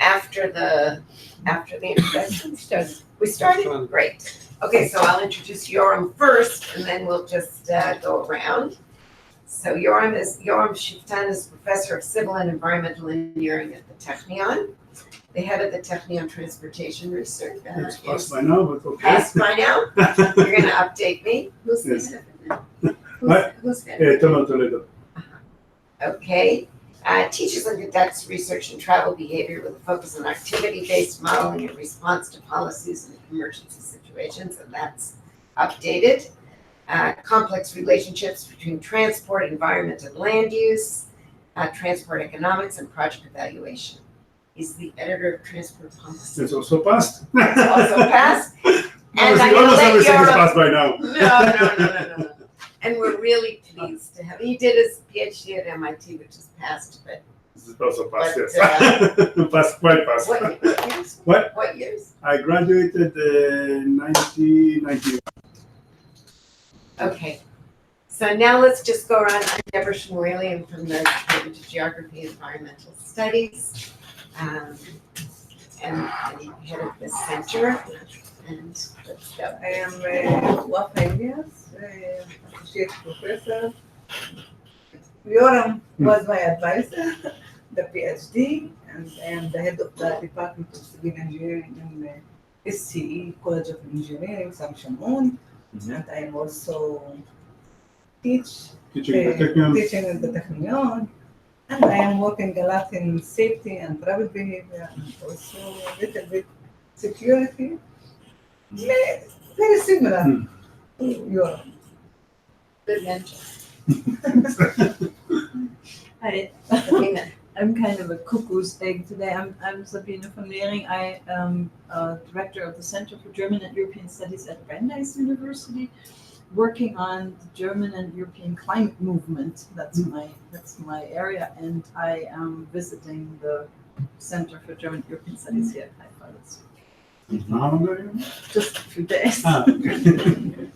after the introductions. We started? Great. Okay, so I'll introduce Yoram first, and then we'll just go around. So Yoram Shiftan is professor of civil and environmental engineering at the Technion, the head of the Technion Transportation Research. It's passed by now, but okay. Passed by now? You're going to update me? Who's Yes. the head of it? Who's head of it? Toledo. Okay. Teaches and conducts research and travel behavior with a focus on activity-based modeling in response to policies and emergency situations, and that's updated. Complex relationships between transport, environment, and land use, transport economics, and project evaluation. He's the editor of Transport Policy. It's also passed. It's also passed. And I'm almost gonna let everything is Yoram. passed by now. No. And we're really pleased to have. He did his PhD at MIT, which is passed, but This is also passed, But, yes. Passed, quite passed. what years? What? What years? I graduated in 1991. Okay. So now let's just go around. I'm Deborah Shmueli. I'm from the Department of Geography and Environmental Studies. And head of the center. And let's go. I am Wafa Elias, associate professor. Yoram was my advisor, the PhD, and I am the head of the Department of Civil Engineering in the SCE, College of Engineering, Sam Shamoun. And I am also teaching Teaching at the Technion. at the Technion. And I am working a lot in safety and travel behavior, and also a little bit security. Very similar to Yoram. Good mentor. Hi, Sabina. I'm kind of a cuckoo's egg today. I'm Sabine van Leering. I am director of the Center for German and European Studies at Brandeis University, working on the German and European climate movement. That's my area, and I am visiting the Center for German and European Studies here at Haifa. How long ago? Just a few days. Okay.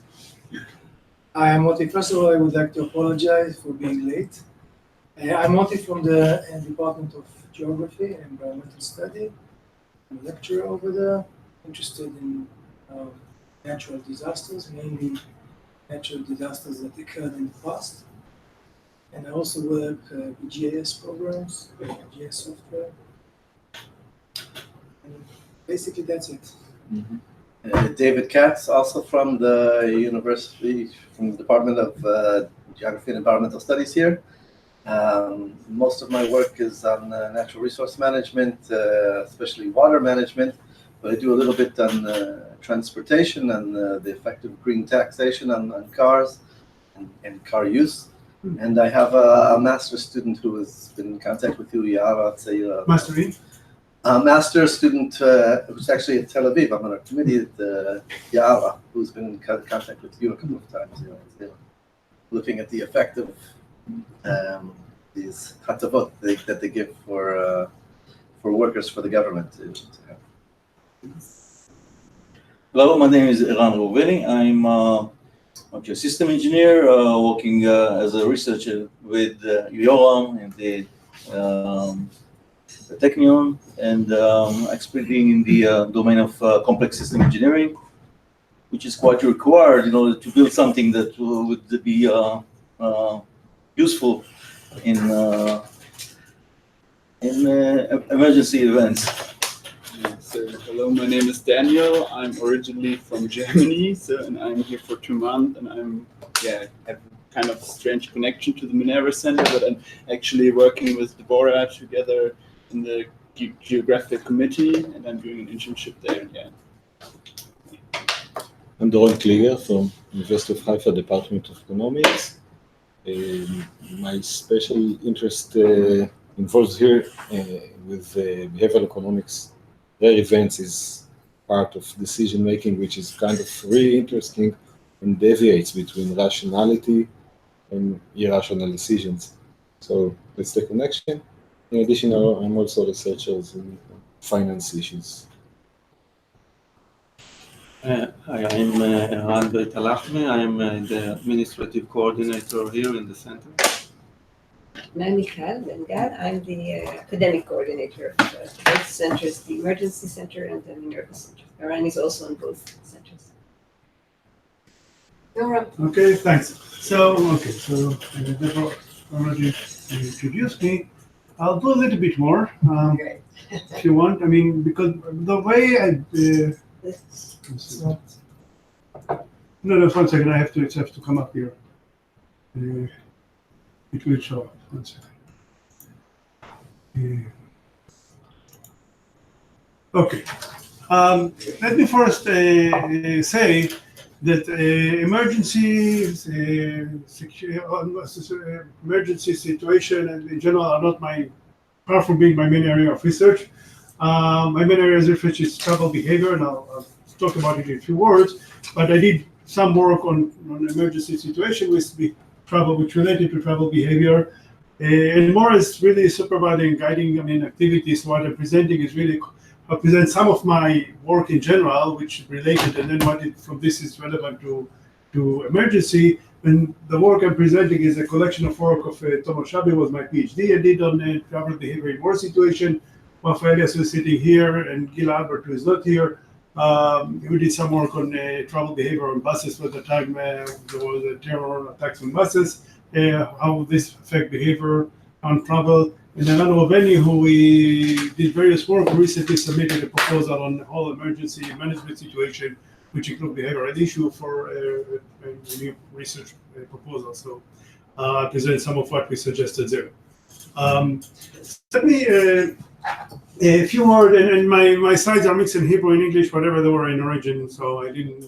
I am Moti. First of all, I would like to apologize for being late. I'm Moti from the Department of Geography and Environmental Study. I'm a lecturer over there, interested in natural disasters, mainly natural disasters that occurred in the past. And I also work with GIS programs, GIS software. And basically, that's it. David Katz, also from the university, from the Department of Geography and Environmental Studies here. Most of my work is on natural resource management, especially water management, but I do a little bit on transportation and the effect of green taxation on cars and car use. And I have a master's student who has been in contact with you, Yara. Master in? A master's student who's actually at Tel Aviv. I'm on a committee at Yara, who's been in contact with you a couple of times. Looking at the effect of these hatavot that they give for workers for the government. Hello, my name is Eran Roveli. I'm a system engineer working as a researcher with Yoram and the Technion, and experting in the domain of complex system engineering, which is quite required in order to build something that would be useful in emergency events. So, hello, my name is Daniel. I'm originally from Germany, and I'm here for 2 months, and have kind of strange connection to the Minerva Center, but I'm actually working with Deborah together in the Geographic Committee, and I'm doing an internship there. Yeah. I'm Doron Kliger from University of Haifa Department of Economics. My special interest involves here with behavioral economics. Rare events is part of decision making, which is kind of really interesting and deviates between rationality and irrational decisions. So that's the connection. In addition, I'm also a researcher in finance issues. Hi, I'm Eran Beit Alachmi. I'm the administrative coordinator here in the center. And I'm Michal Bengal. I'm the academic coordinator of both centers, the Emergency Center and the Minerva Center. Eran is also on both centers. Yoram. Okay, thanks. So Deborah already introduced me. I'll do a little bit more Great. if you want. I mean, because the way I. No, 1 second. I have to come up here. It will show up. 1 second. Okay. Let me first say that emergency situation and in general are not far from being my main area of research. My main area of research is travel behavior, and I'll talk about it in a few words. But I did some work on emergency situation which related to travel behavior, and more is really supervising and guiding activities. What I'm presenting is really I present some of my work in general, which is related, and then from this is relevant to emergency. And the work I'm presenting is a collection of work of Thomas Shabi, was my PhD, I did on travel behavior in war situation. Rafael Elias is sitting here, and Gil Albert, who is not here. We did some work on travel behavior on buses at the time there was a terror attacks on buses, how this affect behavior on travel. And Eran Roveni, who we did various work, recently submitted a proposal on the whole emergency management situation, which include behavioral issue for a new research proposal. So I present some of what we suggested there. Let me a few more, and my slides are mixed in Hebrew and English, whatever they were in origin. So I didn't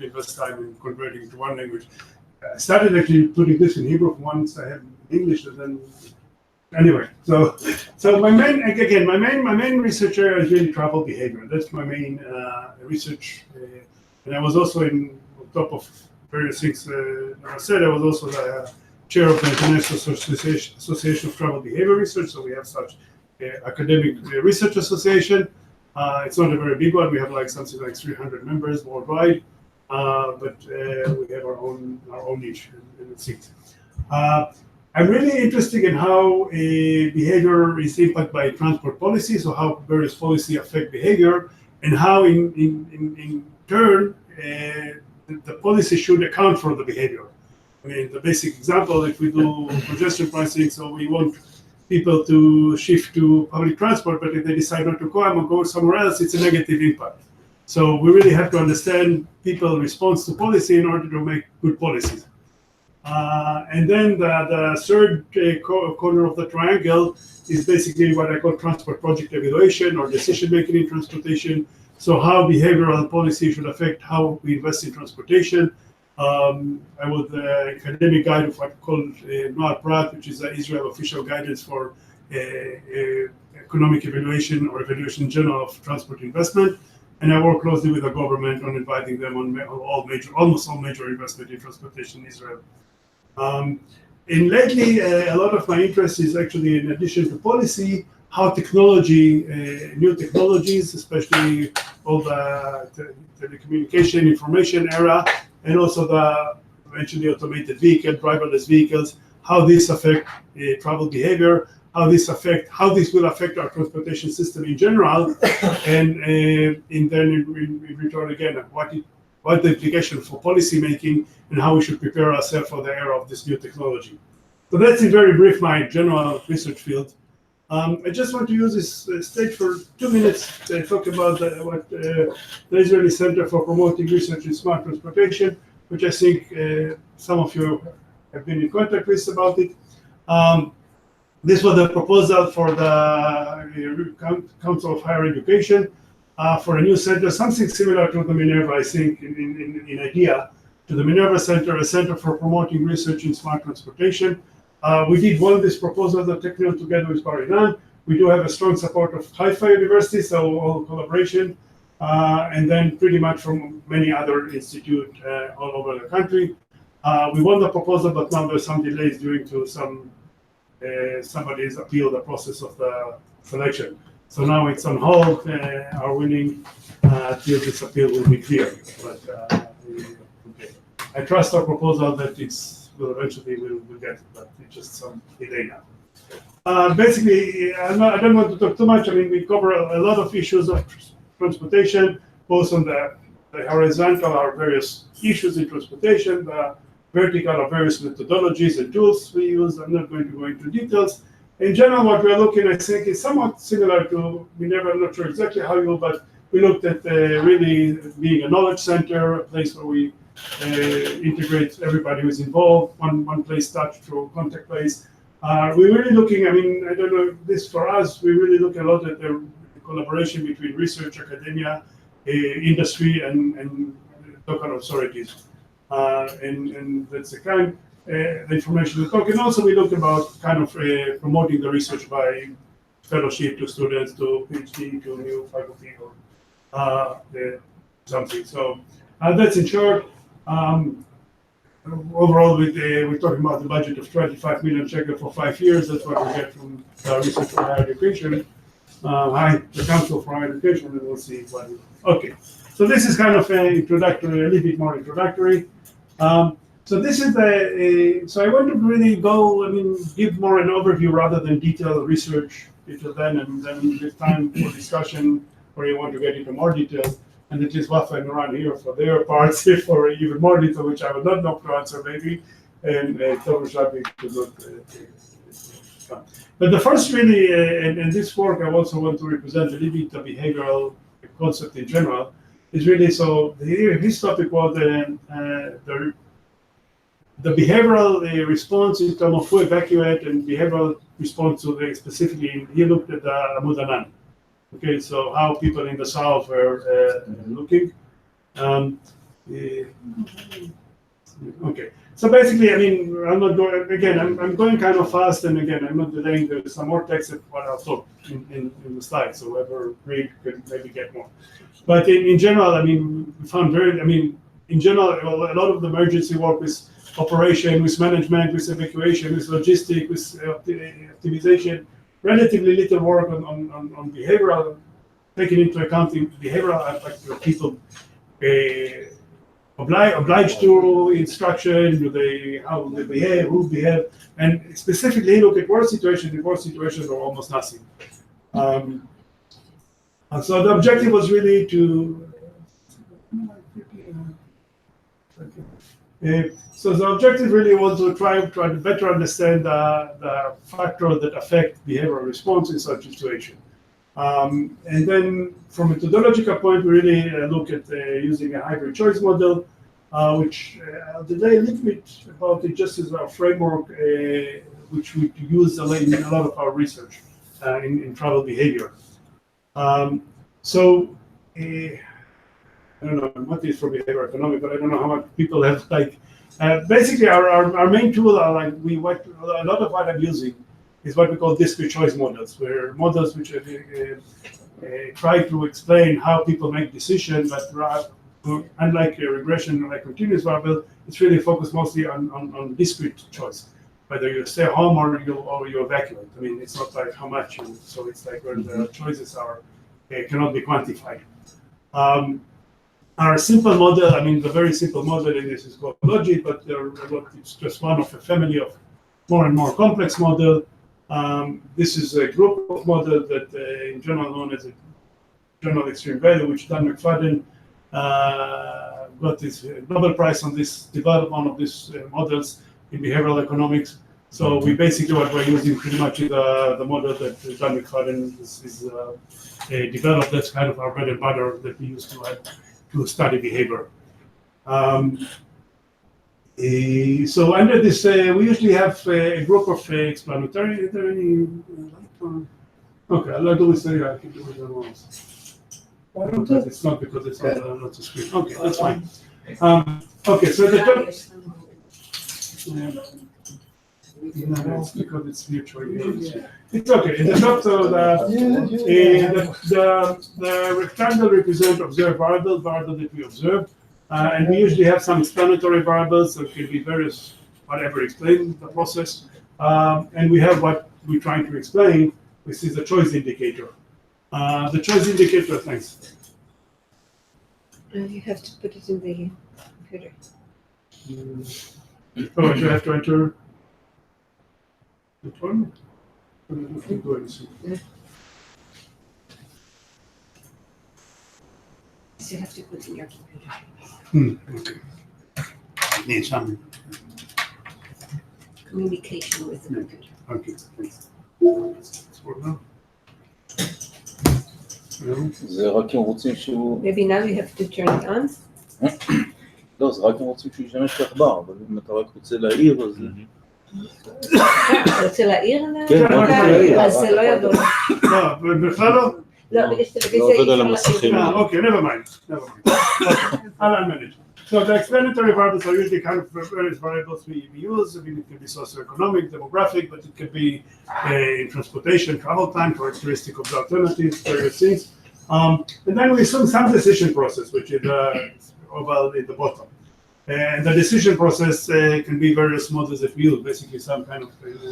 invest time in converting it to one language. I started actually putting this in Hebrew once I had English, and then anyway. So my main research area is really travel behavior. That's my main research, and I was also on top of various things. I said I was also the chair of the International Association of Travel Behavior Research. So we have such academic research association. It's not a very big one. We have something like 300 members worldwide, but we have our own niche in the seats. I'm really interested in how behavior is impacted by transport policy, so how various policy affect behavior, and how in turn the policy should account for the behavior. I mean, the basic example, if we do congestion pricing, so we want people to shift to public transport, but if they decide not to come or go somewhere else, it's a negative impact. So we really have to understand people's response to policy in order to make good policies. And then the third corner of the triangle is basically what I call transport project evaluation or decision making in transportation. So how behavioral policy should affect how we invest in transportation. I was the academic guide of what called Noah Prat, which is the Israel official guidance for economic evaluation or evaluation in general of transport investment. And I work closely with the government on inviting them on almost all major investment in transportation in Israel. And lately, a lot of my interest is actually, in addition to policy, how technology, new technologies, especially all the telecommunication information era, and also the eventually automated vehicle, driverless vehicles, how this affect travel behavior, how this will affect our transportation system in general, and then in return again, what the implication for policy making and how we should prepare ourselves for the era of this new technology. So that's in very brief my general research field. I just want to use this stage for 2 minutes to talk about what the Israeli Center for Promoting Research in Smart Transportation, which I think some of you have been in contact with about it. This was a proposal for the Council of Higher Education for a new center, something similar to the Minerva, I think, in idea, to the Minerva Center, a center for promoting research in smart transportation. We did one of these proposals at Technion together with Bar Ilan. We do have a strong support of Haifa University, so all collaboration, and then pretty much from many other institutes all over the country. We won the proposal, but now there's some delays due to somebody's appeal the process of the selection. So now it's on hold. Our winning till this appeal will be clear. But I trust our proposal that it's we'll eventually we'll get it, but it's just some delay now. Basically, I don't want to talk too much. I mean, we cover a lot of issues of transportation, both on the horizontal are various issues in transportation, the vertical are various methodologies and tools we use. I'm not going to go into details. In general, what we're looking, I think, is somewhat similar to I'm not sure exactly how you, but we looked at really being a knowledge center, a place where we integrate everybody who's involved, one place touch through contact place. We're really looking, I mean, I don't know, this for us, we really look a lot at the collaboration between research, academia, industry, and local authorities. And that's the kind the information we talk. And also we look about kind of promoting the research by fellowship to students, to PhD, to new faculty, or something. So that's in short. Overall, we're talking about the budget of 25 million shekel for 5 years. That's what we get from Research for Higher Education, the Council for Higher Education, and we'll see what. Okay, so this is kind of an introductory, a little bit more introductory. So this is so I want to really go, I mean, give more an overview rather than detailed research until then, and then give time for discussion where you want to get into more details. And it is Wafa and Ran here for their parts, for even more detail, which I will not know to answer maybe, and Thomas Shabi to look. But the first really, and this work I also want to represent a little bit the behavioral concept in general, is really, so his topic was the behavioral response in terms of who evacuate and behavioral response to specifically, he looked at Amud Anan. Okay, so how people in the south were looking. Okay, so basically, I mean, I'm not going, again, I'm going kind of fast, and again, I'm not delaying, there's some more text of what I'll talk in the slides, so whoever read could maybe get more. But in general, I mean, we found in general, a lot of the emergency work with operation, with management, with evacuation, with logistics, with optimization, relatively little work on behavioral, taking into account the behavioral aspect of people obliged to instruction, how they behave, who behave, and specifically look at war situations. The war situations are almost nothing. And so the objective was really to. So the objective really was to try to better understand the factors that affect behavioral response in such situation. And then from a methodological point, we really look at using a hybrid choice model, which I'll delay a little bit about it just as our framework, which we use in a lot of our research in travel behavior. So I don't know what is for behavior economic, but I don't know how much people have like. Basically, our main tool are like a lot of what I'm using is what we call discrete choice models, where models which try to explain how people make decisions, but unlike a regression or like continuous variable, it's really focused mostly on discrete choice, whether you stay home or you evacuate. I mean, it's not like how much so it's like where the choices are cannot be quantified. Our simple model, I mean, the very simple model in this is called logic, but it's just one of a family of more and more complex model. This is a group of models that in general known as a general extreme value, which Dan McFadden got his Nobel Prize on this development of these models in behavioral economics. So we basically what we're using pretty much is the model that Dan McFadden is developed. That's kind of our bread and butter that we use to study behavior. So under this, we usually have a group of explanatory. Is there any? Okay, I'll do this. I can do it once. It's not because it's not the screen. Okay, that's fine. Okay, so the top. It's because it's mutual. It's okay. In the top, so the rectangle represents observed variables that we observe, and we usually have some explanatory variables that can be various, whatever explain the process, and we have what we're trying to explain, which is the choice indicator. The choice indicator, thanks. You have to put it in the computer. Oh, you have to enter that one? I don't do anything. So you have to put in your computer. Okay. Need some. Communication with the computer. Okay, thanks. It's for now. No. זה רק אם רוצים שהוא... Maybe now you have to turn it on. לא, זה רק אם רוצים שהוא ישמש כעכבר, אבל אם אתה רק רוצה להעיר, אז... אתה רוצה להעיר עליו? כן, רק רוצה להעיר. אז זה לא יעבוד. לא, בכלל לא? לא, יש טלוויזיה. לא עובד על אי אפשר המסכים. להעיר. Okay, never mind. Okay, I'll manage. So the explanatory variables are usually kind of various variables we use. I mean, it can be socioeconomic, demographic, but it could be in transportation, travel time, characteristic of the alternatives, various things. And then we assume some decision process, which is over at the bottom. And the decision process can be various models of view, basically some kind of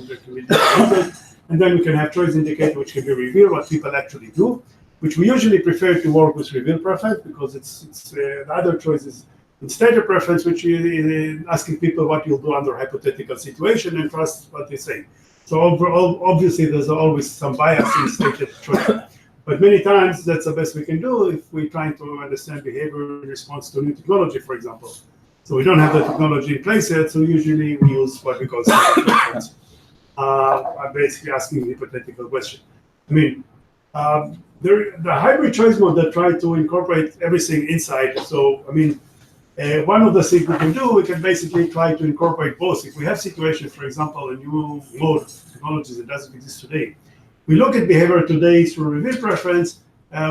there can be different models. And then we can have choice indicator, which can be reveal what people actually do, which we usually prefer to work with reveal preference because it's the other choices in stated preference, which is asking people what you'll do under hypothetical situation and trust what they say. So overall, obviously there's always some bias in stated choice. But many times that's the best we can do if we're trying to understand behavior in response to new technology, for example. So we don't have the technology in place yet, so usually we use what we call stated preference. I'm basically asking a hypothetical question. I mean, the hybrid choice model try to incorporate everything inside. So, I mean, one of the things we can do, we can basically try to incorporate both. If we have situations, for example, a new mode of technologies that doesn't exist today, we look at behavior today through reveal preference,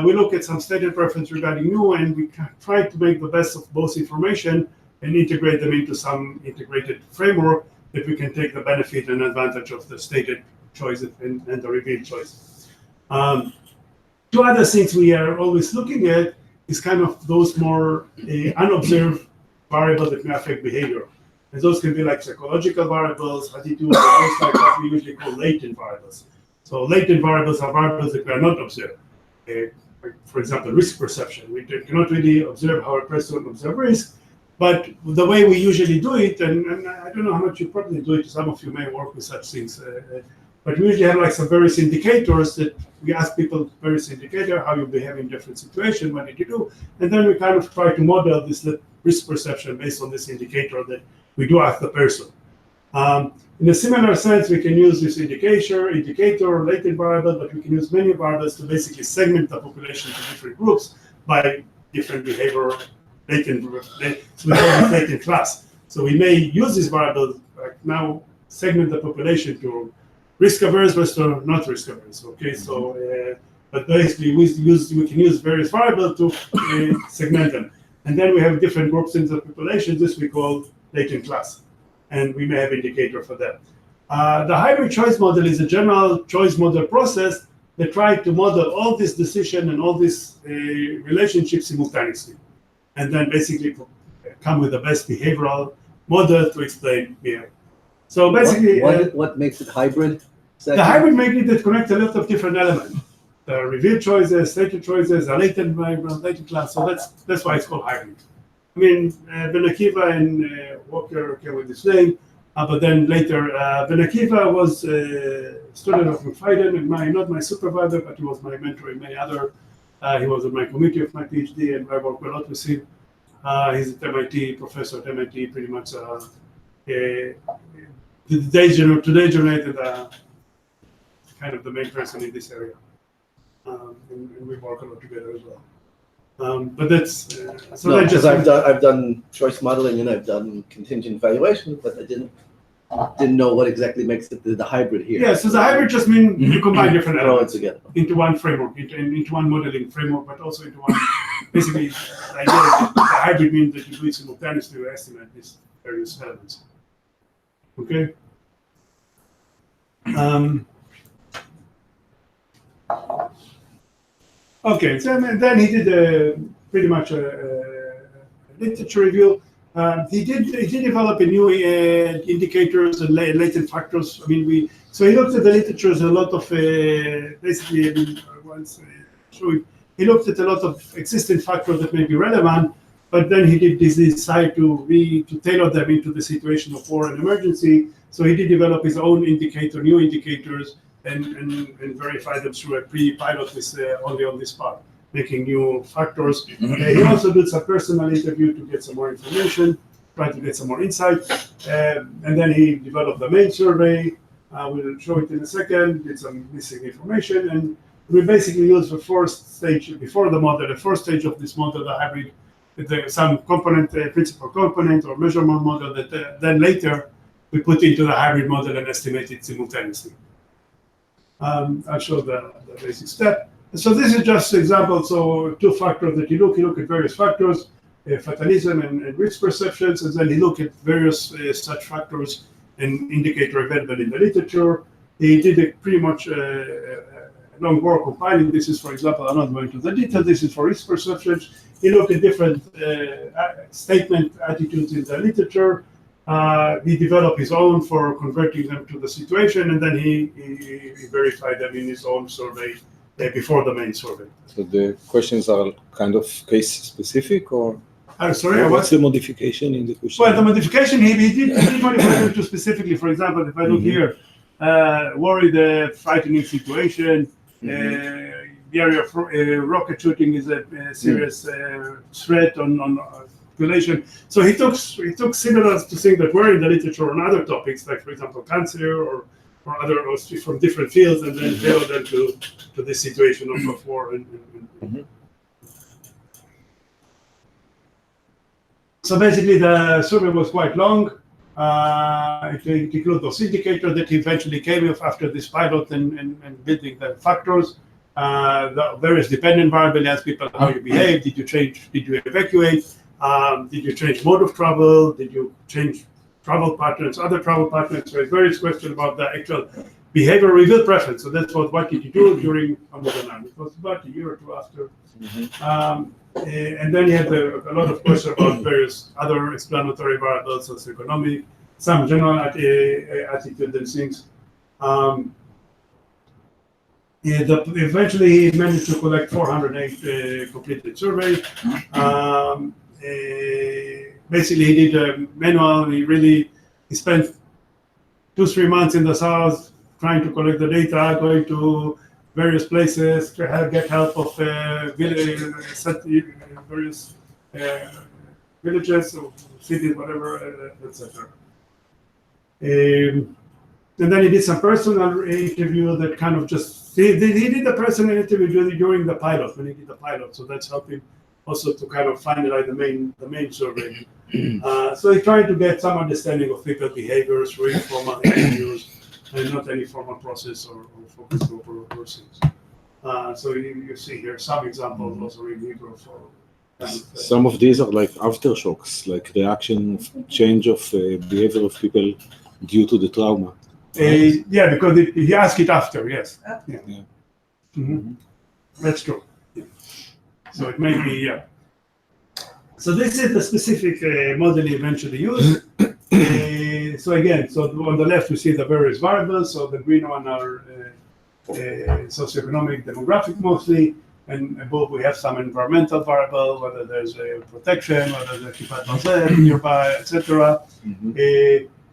we look at some stated preference regarding new, and we try to make the best of both information and integrate them into some integrated framework that we can take the benefit and advantage of the stated choice and the revealed choice. Two other things we are always looking at is kind of those more unobserved variables that may affect behavior. And those can be like psychological variables, attitudes, and those like what we usually call latent variables. So latent variables are variables that we are not observed. For example, risk perception. We cannot really observe how a person observes risk, but the way we usually do it, and I don't know how much you probably do it, some of you may work with such things, but we usually have like some various indicators that we ask people various indicator, how you behave in different situations, what did you do, and then we kind of try to model this risk perception based on this indicator that we do ask the person. In a similar sense, we can use this indicator, latent variable, but we can use many variables to basically segment the population to different groups by different behavior, latent, so we call it latent class. So we may use this variable, like now segment the population to risk averse versus not risk averse. Okay, so but basically we can use various variables to segment them, and then we have different groups in the population. This we call latent class, and we may have indicator for that. The hybrid choice model is a general choice model process that tries to model all this decision and all these relationships simultaneously, and then basically come with the best behavioral model to explain behavior. So basically, what makes it hybrid? The hybrid makes it that connects a lot of different elements. The revealed choices, stated choices, a latent variable, latent class. So that's why it's called hybrid. I mean, Ben Akiva and Walker came with this name, but then later, Ben Akiva was a student of McFadden, and not my supervisor, but he was my mentor in many other. He was on my committee of my PhD, and I worked a lot with him. He's at MIT, professor at MIT, pretty much. Today generated kind of the main person in this area, and we work a lot together as well. But that's so. No, because I've done choice modeling and I've done contingent evaluation, but I didn't know what exactly makes it the hybrid here. Yeah, so the hybrid just means you combine different Throw it elements together. into one framework, into one modeling framework, but also into one. Basically, the idea is that the hybrid means that you do it simultaneously to estimate these various elements. Okay. Okay, so then he did pretty much a literature review. He did develop a new indicators and latent factors. I mean, so he looked at the literature as a lot of basically. I mean, once he looked at a lot of existing factors that may be relevant, but then he did decide to tailor them into the situation of war and emergency. So he did develop his own new indicators, and verify them through a pre-pilot with only on this part, making new factors. He also did some personal interview to get some more information, try to get some more insight, and then he developed the main survey. We'll show it in a second. Did some missing information, and we basically used the first stage before the model. The first stage of this model, the hybrid, some component, principal component or measurement model that then later we put into the hybrid model and estimate it simultaneously. I'll show the basic step. So this is just example. So two factors that you look at various factors, fatalism and risk perceptions, and then he look at various such factors and indicator available in the literature. He did a pretty much long work compiling. This is, for example, I'm not going into the detail. This is for risk perceptions. He looked at different statement attitudes in the literature. He developed his own for converting them to the situation, and then he verified them in his own survey before the main survey. So the questions are kind of case specific, or sorry, what's the modification in the question? Well, the modification he did modify them to specifically. For example, if I look here, worried, frightening situation. The area of rocket shooting is a serious threat on population. So he took similar to things that were in the literature on other topics, like for example cancer or other from different fields, and then tailored them to this situation of war. So basically, the survey was quite long. It included those indicators that eventually came up after this pilot and building the factors. The various dependent variables, ask people how you behave. Did you change? Did you evacuate? Did you change mode of travel? Did you change travel patterns, other travel patterns? So various questions about the actual behavior revealed preference. So that's what did you do during Ramadan? It was about a year or two after. And then you had a lot of questions about various other explanatory variables, socioeconomic, some general attitude and things. Eventually, he managed to collect 408 completed survey. Basically, he did a manual. He spent 2-3 months in the south trying to collect the data, going to various places to get help of various villages or cities, whatever, etc. And then he did some personal interview that kind of just he did the personal interview during the pilot when he did the pilot, so that's helped him also to kind of finalize the main survey. So he tried to get some understanding of people behaviors through informal interviews and not any formal process or focus group or things. So you see here some examples also in Hebrew for. Some of these are like aftershocks, like reaction change of behavior of people due to the trauma. Yeah, because he asked it after, yes. Yeah. That's true. Yeah. So it may be, yeah. So this is the specific model he eventually used. So again, so on the left we see the various variables. So the green one are socioeconomic, demographic mostly, and above we have some environmental variable, whether there's a protection, whether there's kipat barzel nearby, etc.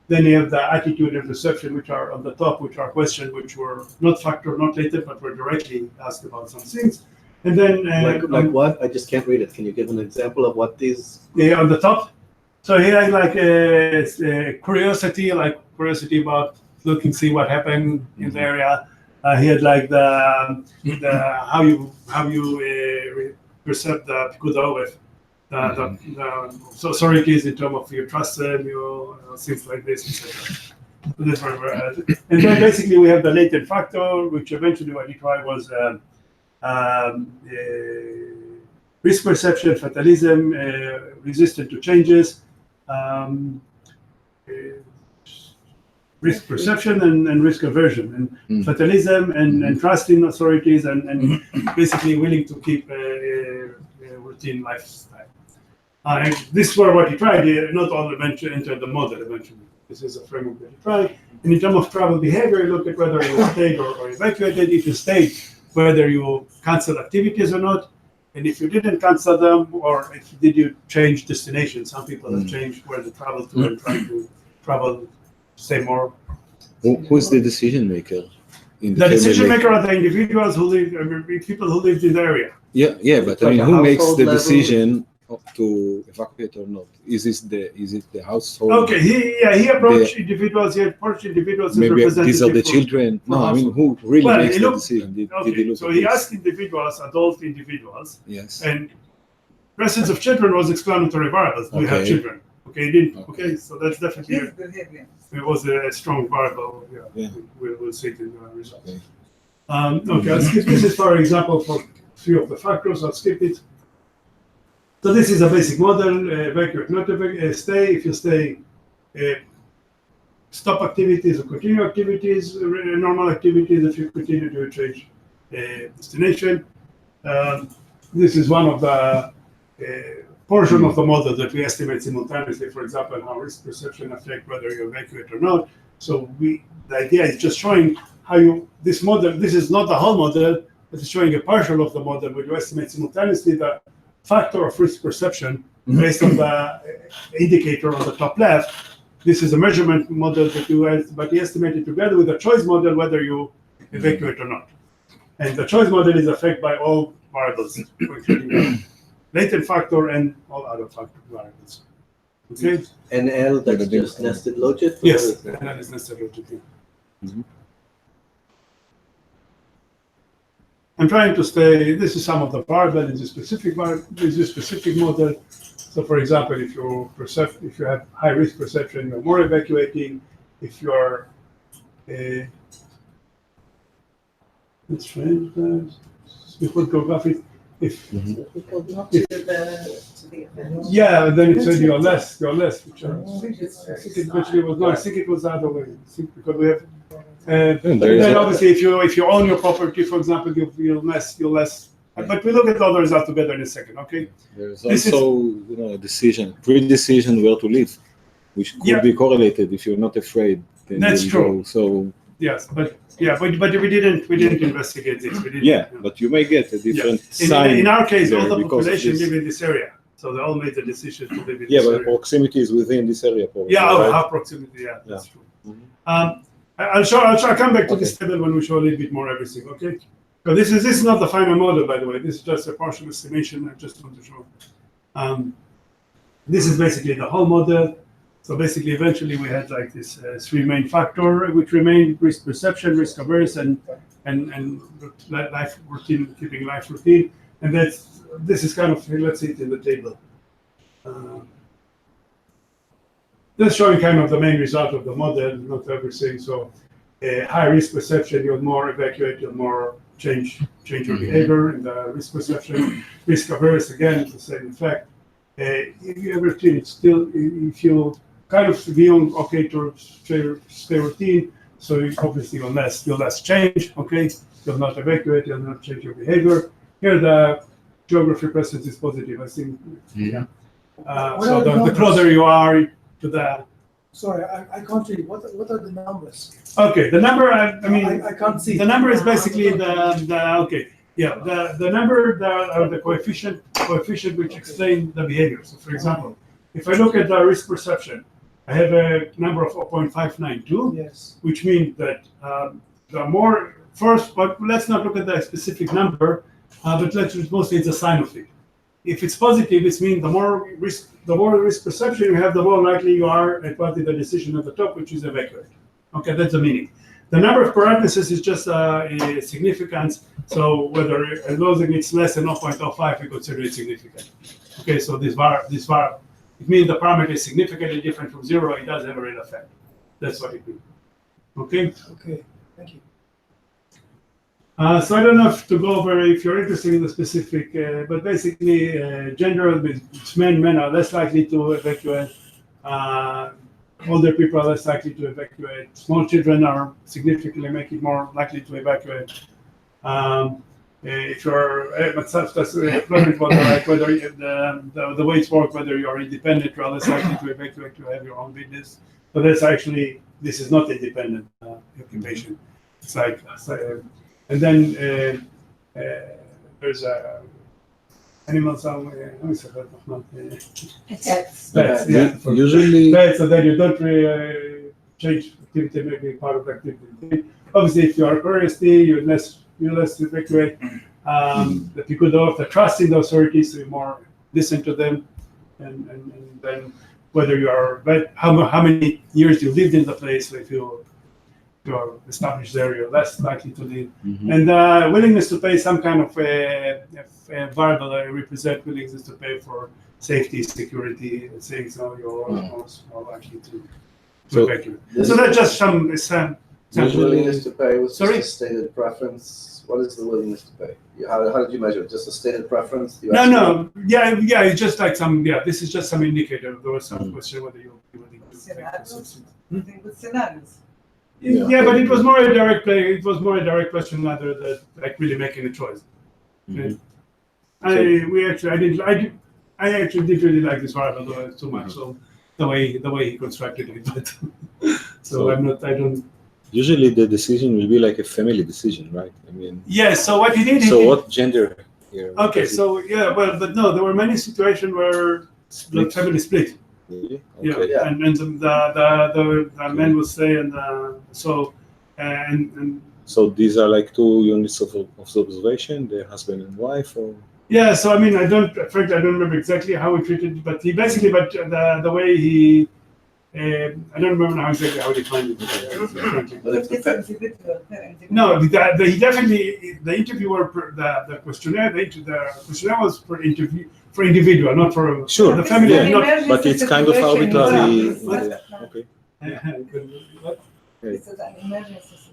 Then you have the attitude and perception, which are on the top, which are questions which were not factored, not latent, but were directly asked about some things. And then like what? I just can't read it. Can you give an example of what these? Yeah, on the top. So here I like curiosity about looking, see what happened in the area. He had like the how you perceive the Pikuda Orev, the authorities in terms of you trust them, you things like this, etc. So that's where we're at. And then basically we have the latent factor, which eventually what he tried was risk perception, fatalism, resistant to changes, risk perception and risk aversion, and fatalism and trust in authorities, and basically willing to keep a routine lifestyle. This was what he tried. Not all eventually entered the model eventually. This is a framework that he tried. And in terms of travel behavior, you look at whether you stayed or evacuated. If you stayed, whether you cancel activities or not. And if you didn't cancel them, or if did you change destination? Some people have changed where they travel to and trying to travel, say more. Who is the decision maker? In The decision family? maker are the individuals who live, people who lived in the area. Yeah, but I Like mean, a who makes household the level? decision to evacuate or not? Is it the household? Okay, he approached individuals. He approached individuals as Maybe representatives. these are the for- children. for No, I mean, household. who really Well, makes he the looked- decision? Did he Okay, look so at he this? asked individuals, adult individuals, Yes. and presence of children was explanatory variables. Do you have Okay. children? Okay, he didn't. Okay. Okay, so that's definitely His behavior. it was a strong variable. Yeah. We'll see it in the results. Okay. Okay, I'll skip this is for example for three of the factors. I'll skip it. So this is a basic model: evacuate, not evacuate, stay. If you stay, stop activities or continue activities, normal activities. If you continue to change destination. This is one of the portion of the model that we estimate simultaneously. For example, how risk perception affect whether you evacuate or not. So the idea is just showing how this model. This is not the whole model, but it's showing a partial of the model where you estimate simultaneously the factor of risk perception based on the indicator on the top left. This is a measurement model that but you estimate it together with a choice model whether you evacuate or not. And the choice model is affected by all variables, including the latent factor and all other variables. Okay? And L, that's just nested logit? Yes, and that is necessary to do. I'm trying to stay. This is some of the variables in this specific model. So, for example, if you have high risk perception, you're more evacuating. If you are let's change that. Before geographic, yeah, then it said you're less, which I think it actually was not. I think it was the other way. I think because we have. Then obviously, if you own your property, for example, you'll less. But we look at all the results together in a second, okay? There's also a decision, pre-decision where to live, which could be correlated. If you're not afraid, then that's true. Go. So yes, but we didn't investigate this. But you may get a different sign. In our case, all the population live in this area, so they all made the decision to live in this area. But proximity is within this area, probably. Yeah, right? our proximity. Yeah, that's true. I'll come back to this table when we show a little bit more everything. Okay. But this is not the final model, by the way. This is just a partial estimation. I just want to show. This is basically the whole model. So basically, eventually, we had like this three main factor, which remained risk perception, risk averse, and life routine, keeping life routine. And this is kind of, let's see it in the table. That's showing kind of the main result of the model, not everything. So high risk perception, you'll more evacuate, you'll more change your behavior in the risk perception. Risk averse, again, the same effect. If you ever think still, if you kind of be on okay to stay routine, so obviously you'll less change, okay? You'll not evacuate, you'll not change your behavior. Here the geography presence is positive, I think. Yeah. So the closer you are to the. Sorry, I can't read. What are the numbers? Okay, the number. I can't see. The number is basically the okay. Yeah, the number the coefficient which explain the behavior. So, for example, if I look at the risk perception, I have a number of 0.592. Yes. Which means that the more first, but let's not look at the specific number, but mostly it's a sign of it. If it's positive, it means the more risk perception you have, the more likely you are at what is the decision at the top, which is evacuate. Okay, that's the meaning. The number of parentheses is just a significance. So whether as long as it's less than 0.05, we consider it significant. Okay, so this it means the parameter is significantly different from 0. It does have a real effect. That's what it means. Okay. Okay. Thank you. So I don't know if to go over if you're interested in the specific, but basically, gender, men are less likely to evacuate. Older people are less likely to evacuate. Small children are significantly make it more likely to evacuate. If you're that's employment model, like whether the way it's work, whether you're independent, you're less likely to evacuate to have your own business. But that's actually this is not independent occupation. It's like and then there's animals are, Pets. pets, yeah. Usually, Pets, so then you don't really change activity, maybe part of the activity. Obviously, if you are curiosity, you're less evacuate. That you could have the trust in the authorities, so you more listen to them, and then whether you are, but how many years you lived in the place, so if you are established there, you're less likely to leave. And willingness to pay some kind of a variable represent willingness to pay for safety, security, and things, so you're more likely to evacuate. So that's just some Willingness to pay was Sorry? just a stated preference. What is the willingness to pay? How did you measure it? Just a stated preference? You asked Yeah, it's just like this is just some indicator. There was some question whether you willing to pay for substance. I think with scenarios. Yeah, but it was more a direct play. It was more a direct question rather than like really making a choice. Okay. I actually did really like this variable too much. So the way he constructed it, but so I don't. usually the decision will be like a family decision, right? I mean, Yes. So what he did. so what gender here? Okay. So yeah, well, but no, there were many situations where the family split. Really? Yeah, Okay. Yeah. and the men will stay, and so and So these are like two units of observation, the husband and wife, or yeah. So I mean, frankly, I don't remember exactly how he treated it, but he basically, but the way he, I don't remember now exactly how he defined it. Frankly. But if the It's pet, individual. No, he definitely the interviewer the questionnaire the questionnaire was for individual, not for Sure, the family. yeah. Not, but it's kind of arbitrary. What? Okay. What? This is an emergency situation.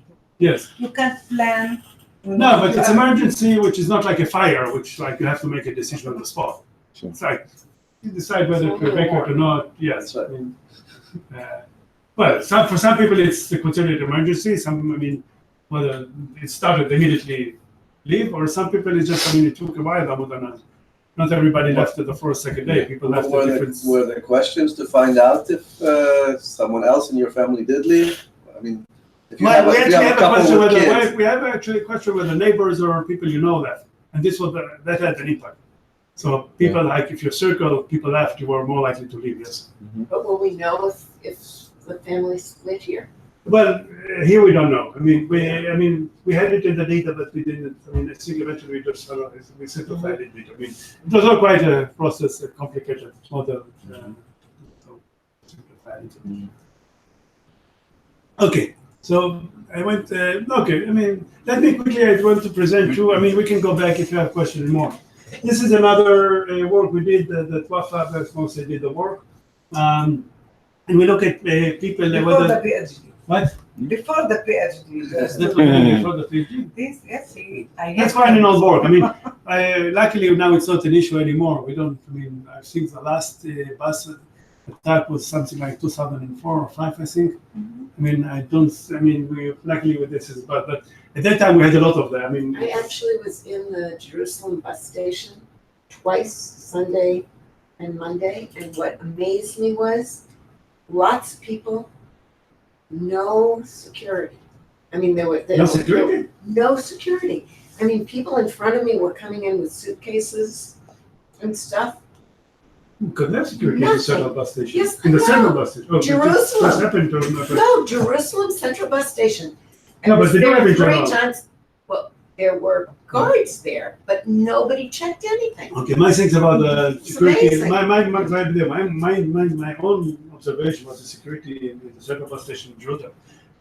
Yes. You can't plan. No, but it's emergency, which is not like a fire, which like you have to make a decision on the spot. Sure. It's like you decide whether to evacuate or not. Yes. That's I mean, well, for some people it's considered emergency. Some, I mean, whether it started immediately leave, or some people it's just, I mean, it took a while. Not everybody left the first, second day. People left were the there, different. were there questions to find out if someone else in your family did leave? I mean, if you Well, have we a, if you actually have have a a question couple with whether kids, we have actually a question whether neighbors or people you know left, and this was that had an impact. So people like if your circle of people left, you were more likely to leave. Yes. But will we know if the family split here? Well, here we don't know. I mean, we had it in the data, but we didn't. I mean, I think eventually we just we simplified it. I mean, it was not quite a process, a complicated model. So simplified it. Okay, so I went. Okay, I mean, let me quickly. I want to present you. I mean, we can go back if you have questions more. This is another work we did. The Wafa mostly did the work, and we look at people. Before the PhD. What? Before the PhD. That's definitely before the PhD. This, yes, I That's fine in all work. I mean, luckily now it's not an issue anymore. We don't. I mean, I think the last bus attack was something like 2004 or 5, I think. I mean, I don't. I mean, we luckily with this is, but at that time we had a lot of that. I mean, I actually was in the Jerusalem bus station twice, Sunday and Monday, and what amazed me was lots of people, no security. I mean, no security. No security. I mean, people in front of me were coming in with suitcases and stuff. Couldn't have security in the central bus station. Yes, in the no. central bus station. Oh, Jerusalem. This happened to No, Jerusalem Central Bus Station. No, but they don't have it three general. times. Well, there were guards there, but nobody checked anything. Okay, my things about the It's security. amazing. My own observation was the security in the central bus station in Jerusalem.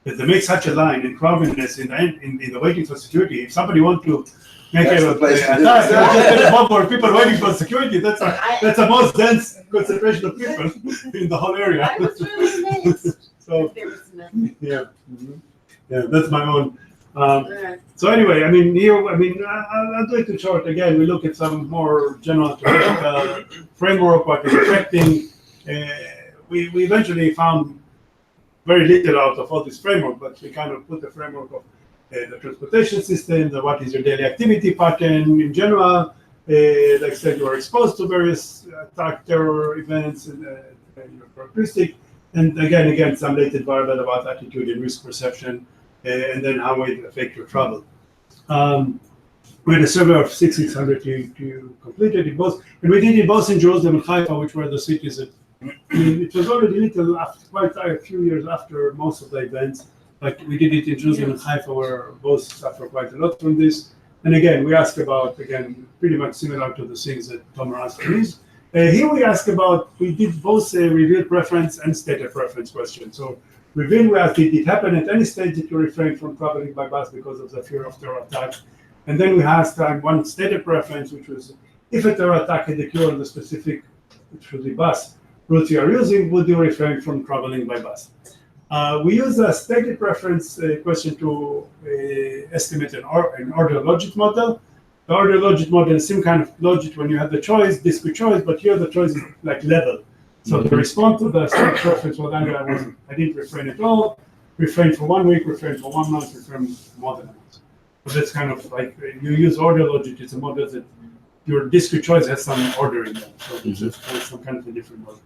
That they make such a line in crowdedness in the waiting for security. If somebody want to make That's a the place to do attack, it. just get a mob of people waiting for security. That's the most dense concentration of people in the whole area. I was really amazed. So There was nothing. yeah, yeah, that's my own. Alright. So anyway, I mean, here, I mean, I'll do it in short. Again, we look at some more general theoretical framework, what is affecting. We eventually found very little out of all this framework, but we kind of put the framework of the transportation system, what is your daily activity pattern in general. Like I said, you are exposed to various attack, terror events, and your characteristic. And again, some latent variable about attitude and risk perception, and then how it affect your travel. We had a survey of 600 to complete it in both, and we did it both in Jerusalem and Haifa, which were the cities that, it was already little after, quite a few years after most of the events, but we did it in Jerusalem and Haifa, where both suffer quite a lot from this. And again, we ask about, again, pretty much similar to the things that Tomer asked these. Here we ask about, we did both revealed preference and stated preference questions. So revealed, we asked, did it happen at any stage that you refrain from traveling by bus because of the fear of terror attack? And then we asked one stated preference, which was, if a terror attack had occurred on the specific, which was the bus route you are using, would you refrain from traveling by bus? We use a stated preference question to estimate an order logic model. The order logic model is some kind of logic when you have the choice, discrete choice, but here the choice is like level. So the response to the stated preference was either I didn't refrain at all, refrain for 1 week, refrain for 1 month, refrain more than a month. So that's kind of like you use order logic. It's a model that your discrete choice has some order in them. So it's some kind of a different model.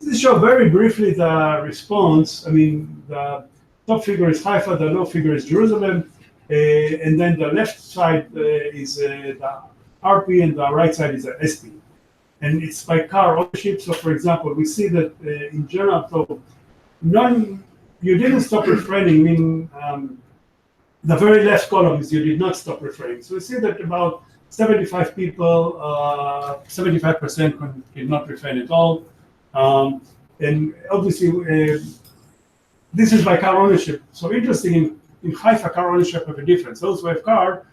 This shows very briefly the response. I mean, the top figure is Haifa, the low figure is Jerusalem, and then the left side is the RP, and the right side is the SP. And it's by car ownership. So, for example, we see that in general, so you didn't stop refraining, meaning the very left column is you did not stop refraining. So we see that about 75 people, 75% did not refrain at all. And obviously, this is by car ownership. So interesting, in Haifa, car ownership have a difference. Those who have car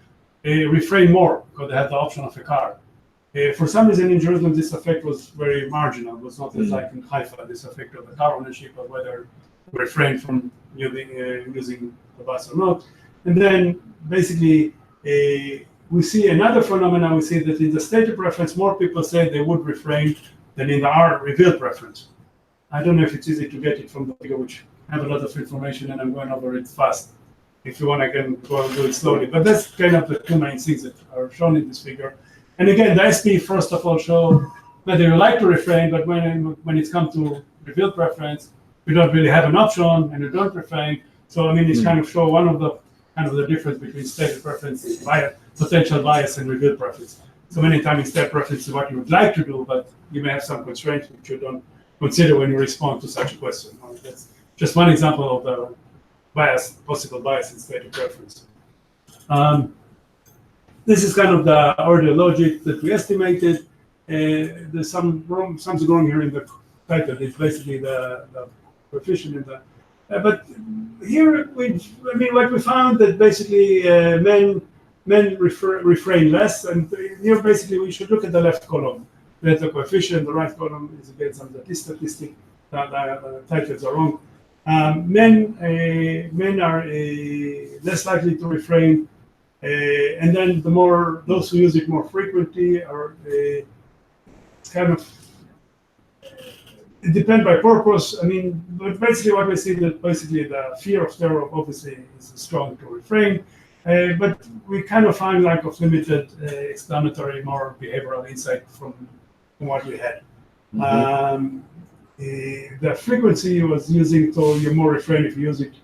refrain more because they have the option of a car. For some reason in Jerusalem, this effect was very marginal. It was not as like in Haifa, this effect of the car ownership or whether refrain from using the bus or not. And then basically, we see another phenomenon. We see that in the stated preference, more people say they would refrain than in the revealed preference. I don't know if it's easy to get it from the figure, which have a lot of information, and I'm going over it fast. If you want, I can go and do it slowly. But that's kind of the two main things that are shown in this figure. And again, the SP, first of all, show whether you like to refrain, but when it's come to revealed preference, you don't really have an option, and you don't refrain. So, I mean, it's kind of show one of the kind of the difference between stated preference, potential bias, and revealed preference. So many times stated preference is what you would like to do, but you may have some constraints which you don't consider when you respond to such a question. That's just one example of the possible bias in stated preference. This is kind of the order logic that we estimated. There's something wrong here in the title. It's basically the coefficient in the. But here, what we found that basically men refrain less, and here basically we should look at the left column. That's the coefficient. The right column is again some statistic. The titles are wrong. Men are less likely to refrain, and then the more those who use it more frequently are kind of. It depends by purpose. I mean, but basically what we see that basically the fear of terror obviously is strong to refrain, but we kind of find lack of limited explanatory, more behavioral insight from what we had. The frequency was using to you're more refrain if you use it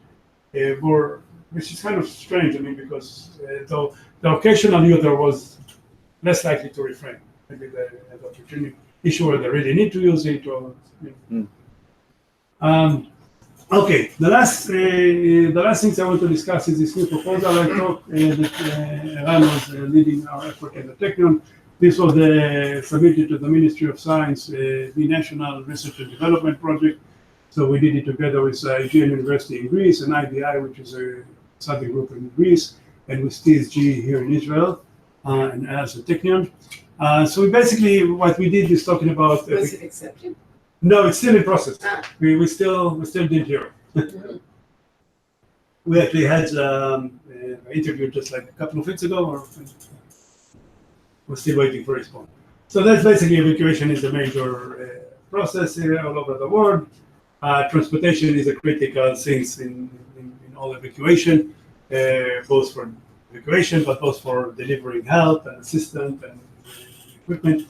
more, which is kind of strange. I mean, because the occasional user was less likely to refrain. Maybe they have the opportunity issue where they really need to use it. Or, okay, the last things I want to discuss is this new proposal I talked that Eran was leading our effort in the Technion. This was submitted to the Ministry of Science, the National Research and Development Project. So we did it together with Aegean University in Greece and IBI, which is a study group in Greece, and with TSG here in Israel, and as a Technion. So basically what we did is talking about. Was it accepted? No, it's still in process. We still did hear. We actually had an interview just like a couple of weeks ago, or we're still waiting for response. So that's basically evacuation is a major process here all over the world. Transportation is a critical thing in all evacuation, both for evacuation, but both for delivering help and assistance and equipment.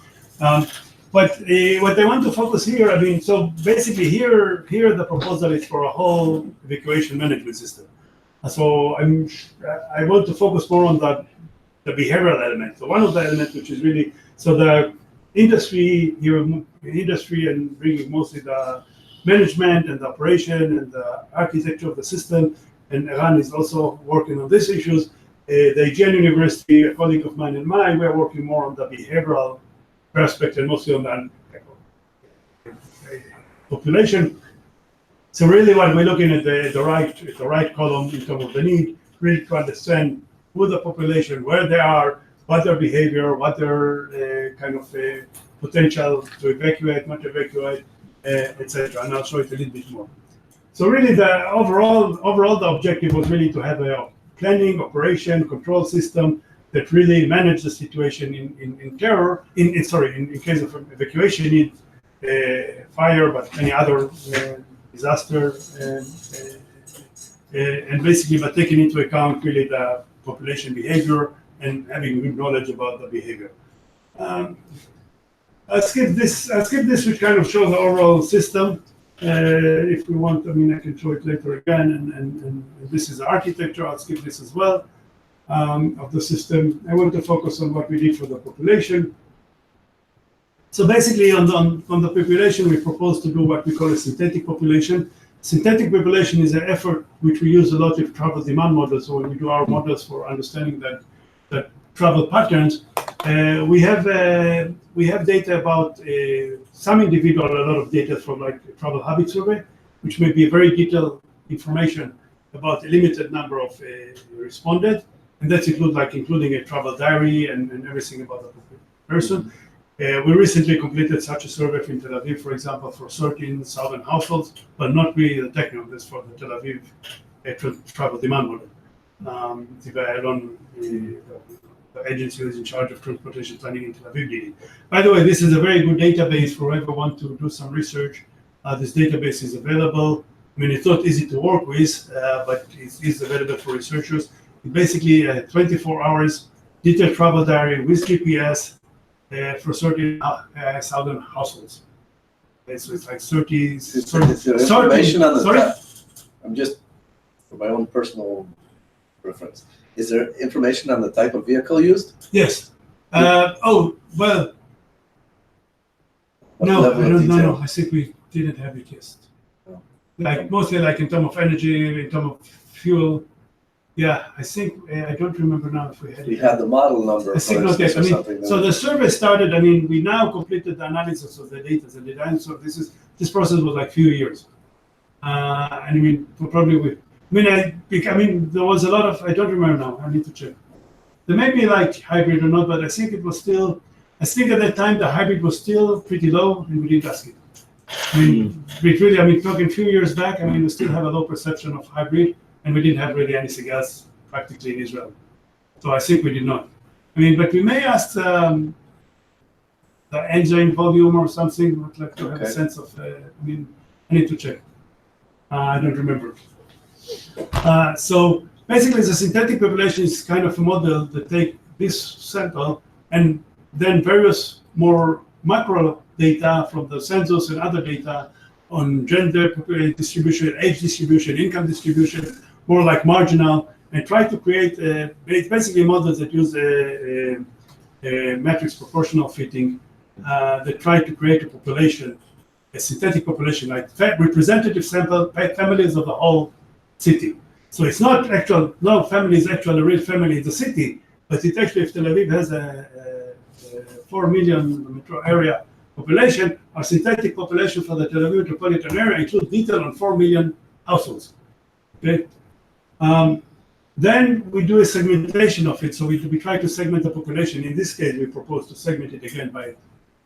But what I want to focus here, I mean, so basically here the proposal is for a whole evacuation management system. So I want to focus more on that the behavioral element. So one of the elements which is really, so the industry and bringing mostly the management and the operation and the architecture of the system, and Iran is also working on these issues. The Aegean University, a colleague of mine and mine, we're working more on the behavioral perspective and mostly on the population. So really what we're looking at the right column in terms of the need, really to understand who the population, where they are, what their behavior, what their kind of potential to evacuate, not evacuate, etc. And I'll show it a little bit more. So really the overall the objective was really to have a planning, operation, control system that really manage the situation in terror, in case of evacuation need, fire, but any other disaster, and basically by taking into account really the population behavior and having good knowledge about the behavior. I'll skip this, which kind of shows the overall system. If we want, I mean, I can show it later again, and this is the architecture. I'll skip this as well, of the system. I want to focus on what we did for the population. So basically on the population, we propose to do what we call a synthetic population. Synthetic population is an effort which we use a lot with travel demand models. So when we do our models for understanding that travel patterns, we have data about some individual, a lot of data from like a travel habit survey, which may be very detailed information about a limited number of responded, and that's including a travel diary and everything about the person. We recently completed such a survey in Tel Aviv, for example, for 13,000 households, but not really the technical, that's for the Tel Aviv travel demand model. The agency who is in charge of transportation planning in Tel Aviv did it. By the way, this is a very good database for whoever wants to do some research. This database is available. I mean, it's not easy to work with, but it is available for researchers. It's basically 24 hours detailed travel diary with GPS for 30,000 households. So it's like 30. Is there information on the type? I'm just for my own personal reference. Is there information on the type of vehicle used? Yes. Oh well. No, I don't know. I think we didn't have it yet. Like mostly like in terms of energy, in terms of fuel. Yeah, I think I don't remember now if we had. We had the model number. I think not yet. I mean, so the survey started. I mean, we now completed the analysis of the data and the data. So this process was like few years. And I mean, probably I mean, there was a lot of. I don't remember now. I need to check. There may be like hybrid or not, but I think it was still. I think at that time the hybrid was still pretty low, and we didn't ask it. I mean, really. I mean, talking a few years back. I mean, we still have a low perception of hybrid. And we didn't have really anything else practically in Israel. So I think we did not. I mean, but we may ask the engine volume or something, would like to have a sense of, I mean, I need to check. I don't remember. So basically the synthetic population is kind of a model that take this sample and then various more macro data from the census and other data on gender distribution, age distribution, income distribution, more like marginal, and try to create basically models that use a matrix proportional fitting that try to create a population, a synthetic population, like representative sample families of the whole city. So it's not actual, no family is actually a real family in the city, but it actually, if Tel Aviv has a 4 million metro area population, our synthetic population for the Tel Aviv metropolitan area includes detail on 4 million households. Okay. Then we do a segmentation of it. So we try to segment the population. In this case, we propose to segment it again by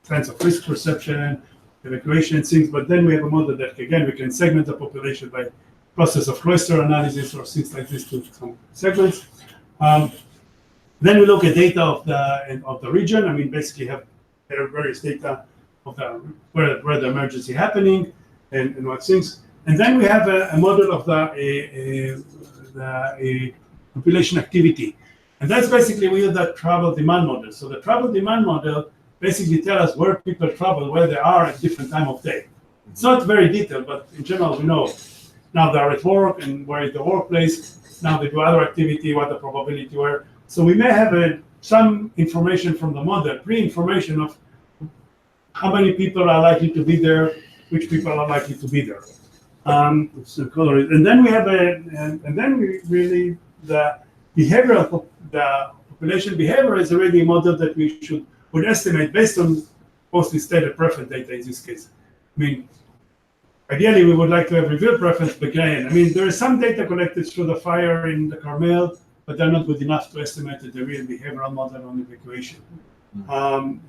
kinds of risk perception, evacuation things. But then we have a model that again we can segment the population by process of cluster analysis or things like this to some segments. Then we look at data of the region. I mean, basically have various data of where the emergency happening and what things. And then we have a model of the population activity. And that's basically we use that travel demand model. So the travel demand model basically tells us where people travel, where they are at different time of day. It's not very detailed, but in general we know now they are at work and where is the workplace. Now they do other activity, what the probability were. So we may have some information from the model, pre-information of how many people are likely to be there, which people are likely to be there. And then we have really the behavioral, the population behavior is already a model that would estimate based on mostly stated preference data in this case. I mean, ideally we would like to have revealed preference, but again, I mean, there is some data collected through the fire in the Carmel, but they're not good enough to estimate the real behavioral model on evacuation.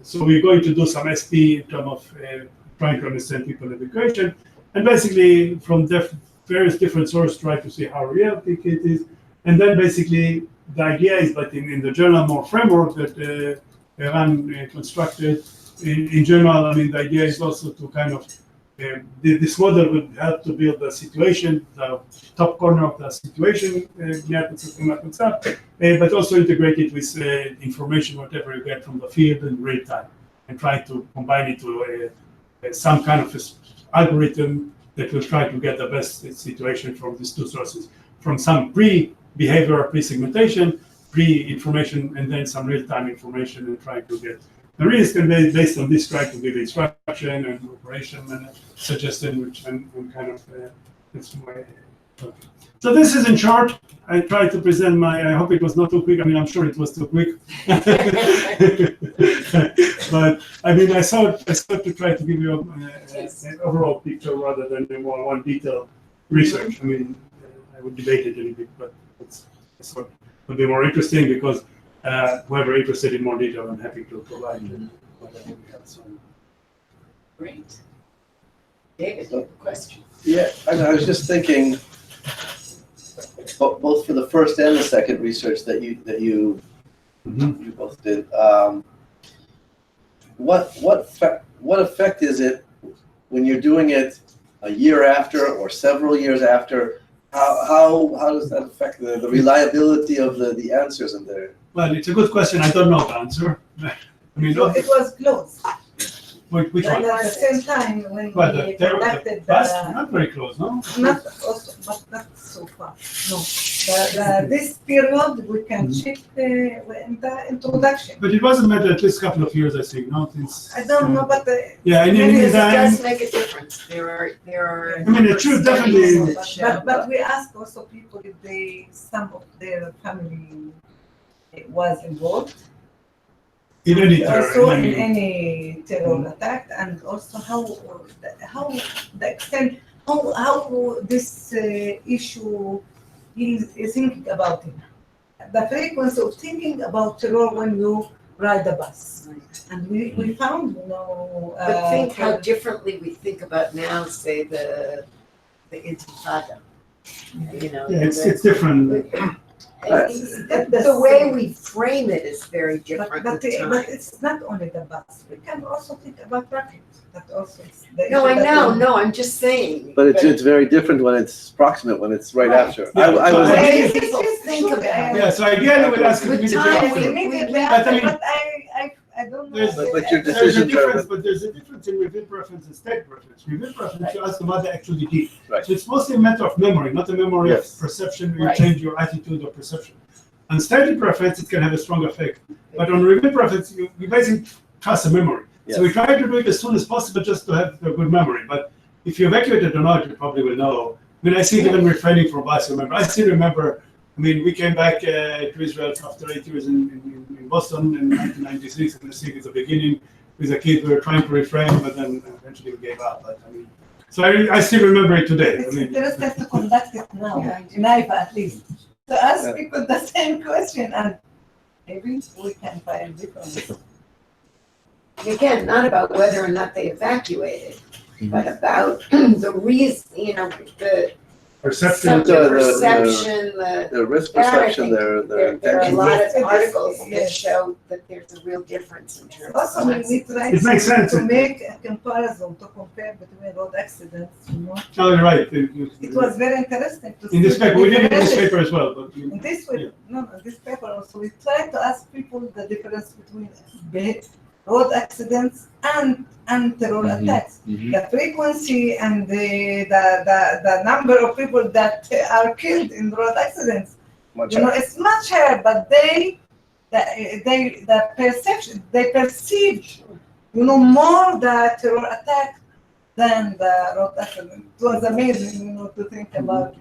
So we're going to do some SP in terms of trying to understand people evacuation, and basically from various different sources try to see how realistic it is. And then basically the idea is that in the general more framework that Eran constructed, in general, I mean, the idea is also to kind of, this model would help to build the situation, the top corner of the situation, but also integrate it with information, whatever you get from the field in real time, and try to combine it to some kind of algorithm that will try to get the best situation from these two sources, from some pre-behavior, pre-segmentation, pre-information, and then some real-time information, and try to get the risk, and based on this, try to give instruction and operation and suggestion, which I'm kind of that's my. So this is in short. I tried to present I hope it was not too quick. I mean, I'm sure it was too quick. But I mean, I thought to try to give you an overall picture rather than one detailed research. I mean, I would debate it a little bit, but it's what would be more interesting because whoever interested in more detail, I'm happy to provide whatever we have. So. Great. David, you have a question? Yeah, I was just thinking, both for the first and the second research that you both did. What effect is it when you're doing it a year after or several years after? How does that affect the reliability of the answers in there? Well, it's a good question. I don't know the answer. I mean, So it was close. which one? At the same time when Well, we conducted not very close, no? not also, but not so far. No, this period we can check in the introduction. But it wasn't met at least a couple of years, I think. No, since, I don't know, but yeah, and in It the does make a difference. There are. I mean, it should definitely. studies that show- but we ask also people if some of their family was involved. in any term. Also in any terror attack, and also how the extent how this issue is thinking about it. The frequency of thinking about terror when you ride the bus, and we found But think how differently we think about now, say the Intifada. You know, Yeah, it's different. the way we frame it is very different. but with time. it's not only the bus. We can also think about traffic. That also is the No, I issue that know, we- no, I'm just saying. But it's very different when it's proximate, when it's right after. Yeah, I so was. I The way think- people think about it. Yeah, so ideally we'll ask you With immediately time, after. Immediately But I after, mean- but I don't know. But your There's a decision difference, term. but there's a difference in revealed preference and state preference. Revealed preference, you ask them what they actually did. Right. So it's mostly a matter of memory, not a memory Yes. of perception. You Right. change your attitude or perception. On stated preference, it can have a strong effect. But on revealed preference, you basically trust a memory. So we Yes. try to do it as soon as possible just to have a good memory. But if you evacuated or not, you probably will know. I mean, I see it even refraining from bus. Remember, I still remember. I mean, we came back to Israel after 8 years in Boston in 1996, and I think it's the beginning with a kid. We were trying to refrain, but then eventually we gave up. But I mean, so I still remember it today. I It's mean, interesting to conduct it now, in IVA at least. To ask people the same question, and maybe we can find difference. Again, not about whether or not they evacuated, but about the reason, you know, the perception. perception, The risk That I perception, think their there are a intentions. lot Yes, of it is, articles that yes. show that there's a real difference in terms Also, of. we try It makes sense. to make a comparison, to compare between road accidents, you know. Oh, you're right. It was very interesting to see. in this the paper. We did it in this differences. paper as well. But In this way, Yeah. no, this paper also, we try to ask people the difference between road accidents and terror attacks. The frequency and the number of people that are killed in road accidents. Much You know, higher. it's much higher, but they they perceived, more the terror attack than the road accident. It was amazing, to think about it.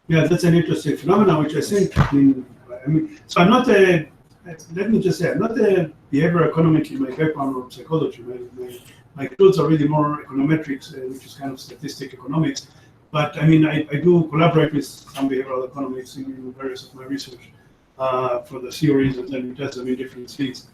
Yeah, that's an interesting phenomenon, which I think, so I'm not a, let me just say, I'm not a behavior economic in my background or psychology. My tools are really more econometrics, which is kind of statistic economics. But I do collaborate with some behavioral economics in various of my research for the theories, and then we test them in different fields.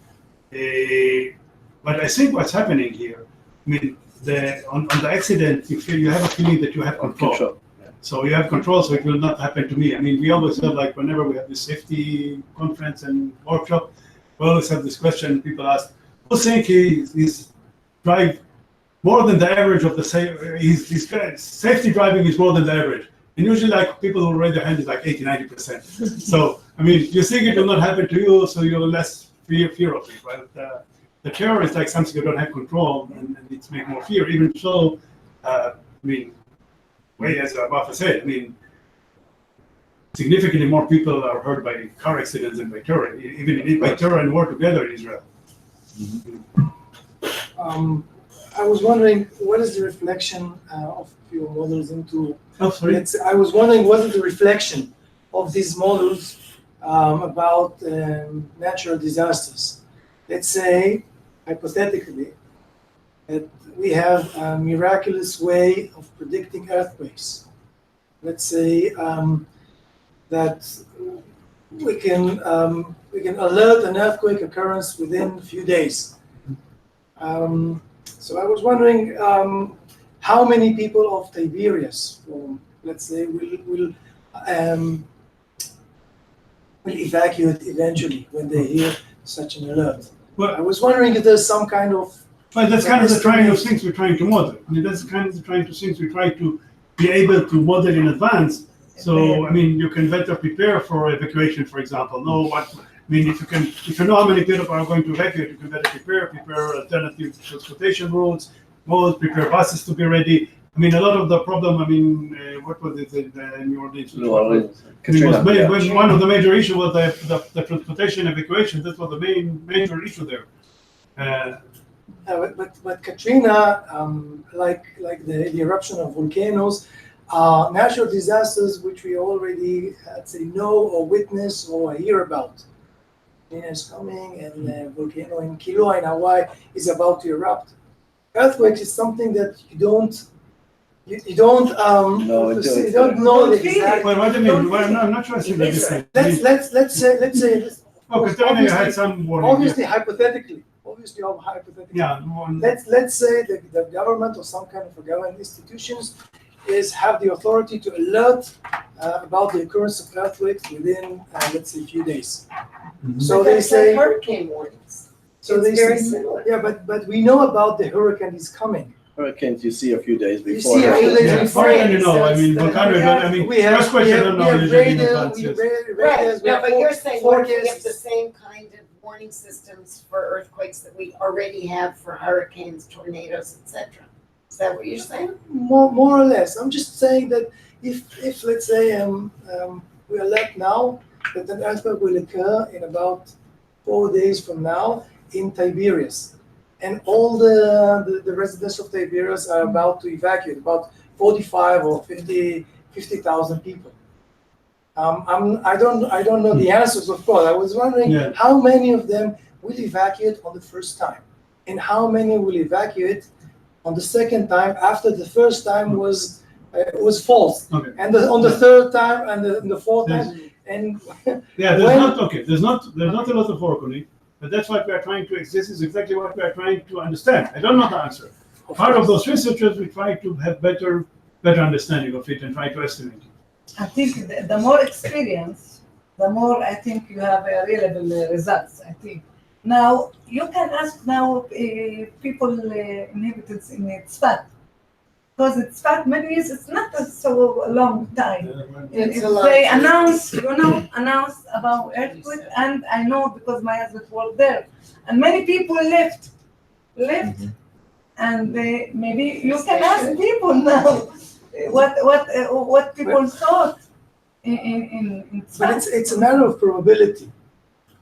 But I think what's happening here, on the accident, you have a feeling that you have control. So you have control, so it will not happen to me. We always have, like, whenever we have this safety conference and workshop, we always have this question. People ask, who think he's drive more than the average of the his safety driving is more than the average? And usually, like, people who raise their hand is like 80-90%. So you think it will not happen to you, so you're less fear of it, right? The terror is like something you don't have control, and it's make more fear. Even so, as Rafa said, significantly more people are hurt by car accidents than by terror, even by terror and war together in Israel. I was wondering, what is the reflection of your models into? Oh, sorry. I was wondering, what is the reflection of these models about natural disasters? Let's say, hypothetically, that we have a miraculous way of predicting earthquakes. Let's say that we can alert an earthquake occurrence within a few days. So I was wondering how many people of Tiberias, let's say, will evacuate eventually when they hear such an alert. Well, I was wondering if there's some kind of. But that's kind of the kind of things we're trying to model. That's kind of the kind of things we try to be able to model in advance. So you can better prepare for evacuation, for example. If you know how many people are going to evacuate, you can better prepare alternative transportation routes, prepare buses to be ready. A lot of the problem, what was it in New Orleans? One of the major issues was the transportation evacuation. That was the major issue there. But Katrina, like the eruption of volcanoes, are natural disasters which we already, know or witness or hear about. Katrina is coming, and the volcano in Kilauea in Hawaii is about to erupt. Earthquakes is something that you don't know the exact. Well, what do you mean? Well, no, I'm not trying to say that. Let's say this. Katrina, you had some warning. Obviously, hypothetically. Yeah. Let's say the government or some kind of government institutions have the authority to alert about the occurrence of earthquakes within, let's say, a few days. Mm-hmm. So but they say hurricane warnings. So it's they very say, similar. yeah, but we know about the hurricane is coming. Hurricanes you see a few days You before. see a few days before. We have radars, Right, no, but you're saying we have forecasts. the same kind of warning systems for earthquakes that we already have for hurricanes, tornadoes, etc. Is that what you're saying? More or less. I'm just saying that if let's say we alert now that an earthquake will occur in about 4 days from now in Tiberias, and all the residents of Tiberias are about to evacuate, about 45 or 50,000 people. I don't know the answers, of course. I was wondering how many of them will evacuate on the first time, and how many will evacuate on the second time after the first time was false, and on the third time and the fourth time. And there's not a lot of work on it, but that's what we are trying to. This is exactly what we are trying to understand. I don't know the answer. Part of those researchers, we try to have better understanding of it and try to estimate it. I think the more experience, the more I think you have reliable results. I think now you can ask people inhabitants in Tzfat, because Tzfat many years it's not so long time. It's if they announce about earthquake, and I know because my husband worked there, and many people left, and maybe you can ask people now what people thought in But it's a matter of probability.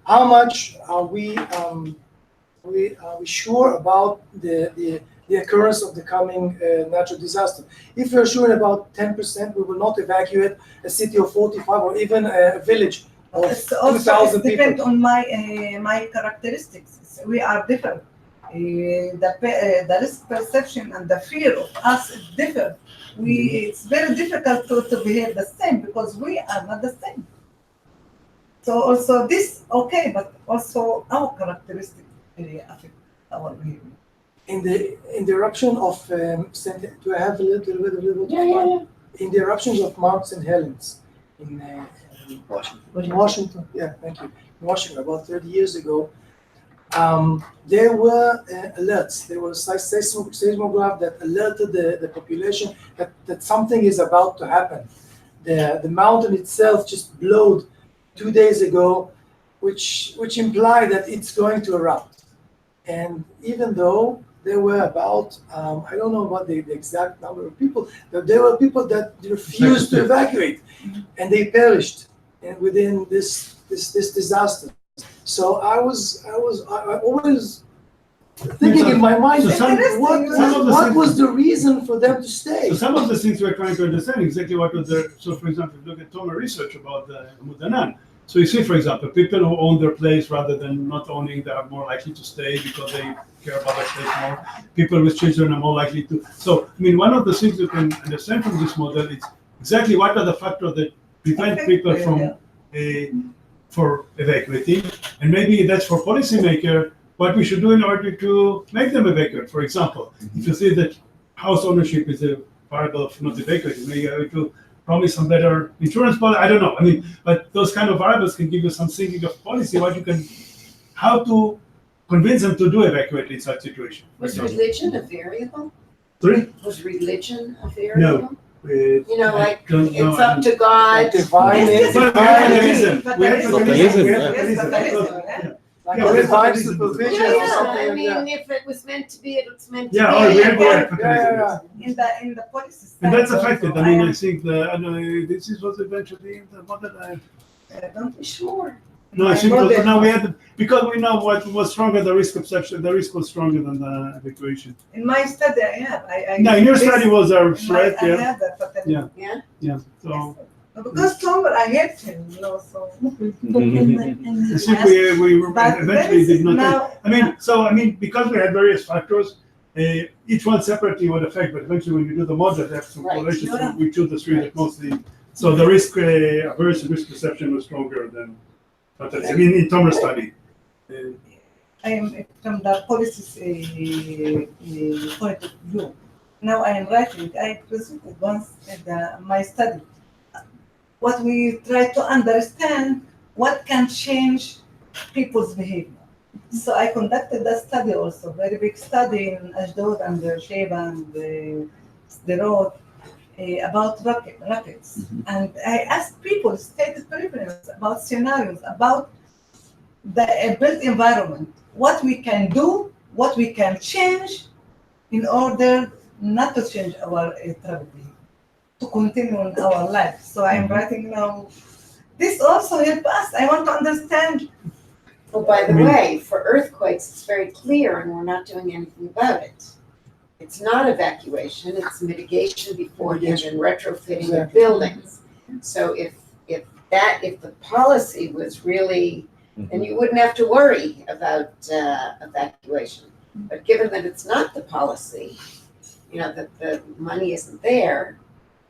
how much are we sure about the occurrence of the coming natural disaster? If we're sure about 10%, we will not evacuate a city of 45 or even a village of It's also 2,000 depend people. on my characteristics. We are different. The risk perception and the fear of us is different. It's very difficult to behave the same because we are not the same. So also this okay, but also our characteristics really affect our behavior. In the eruption of do I have a little bit of Yeah. in the eruptions of Mount St. Helens in Washington, yeah, thank you. In Washington, about 30 years ago, there were alerts. There was a seismograph that alerted the population that something is about to happen. The mountain itself just blowed 2 days ago, which implied that it's going to erupt. And even though there were about, I don't know about the exact number of people, but there were people that refused to evacuate, and they perished within this disaster. So I always thinking in my mind, what was the reason for them to stay? So some of the things we're trying to understand exactly what was there. So for example, if you look at Tomer research about the Mudanan. So you see, for example, people who own their place rather than not owning, they are more likely to stay because they care about their place more. People with children are more likely to. So, I mean, one of the things you can understand from this model is exactly what are the factors that prevent people from for evacuating, and maybe that's for policymaker what we should do in order to make them evacuate. For example, if you see that house ownership is a variable of not evacuating, maybe you have to promise some better insurance policy. I don't know. I mean, but those kind of variables can give you some thinking of policy, how to convince them to do evacuate in such situation. Was religion a variable? Sorry? Was religion a variable? No. You know, like don't know. it's up to God. Divine, But we have fatalism. We have Fatalism, fatalism. We have yeah. fatalism. Yes, like Yeah, divine yeah. supervision Yeah, or something I like mean, that. if it was meant to be, it's meant to Yeah, be. or we have Okay. fatalism. yes. in the policy And that's side affected. also, I mean, I am- think this was eventually the model. don't be sure. No, I My think model- now we had because we know what was stronger, the risk perception. The risk was stronger than the evacuation. In my study, I have. No, in your this- study was our in my- threat. I Yeah, have that, but then- Yeah. Yeah. So because Tomer, I helped him, so. I think we But eventually did not. now- I mean, because we had various factors, each one separately would affect, but eventually when you do the model, they have some Right. correlations. So Yeah. we choose the three that mostly. So the risk averse risk perception was stronger than. I mean, in Tomer's study. I am from the policy point of view. Now I am writing. I presented once at my study. What we try to understand what can change people's behavior. So I conducted a study also, very big study in Ashdod and Sheba and Sderot about rockets. And I asked people stated preference about scenarios, about the built environment, what we can do, what we can change in order not to change our travel behavior, to continue in our life. So I'm writing now. This also helps us. I want to understand. Oh, by the way, for earthquakes, it's very clear, and we're not doing anything about it. It's not evacuation; it's mitigation beforehand and retrofitting of Exactly. buildings. So if the policy was really, then you wouldn't have to worry about evacuation. But given that it's not the policy, you know, that the money isn't there,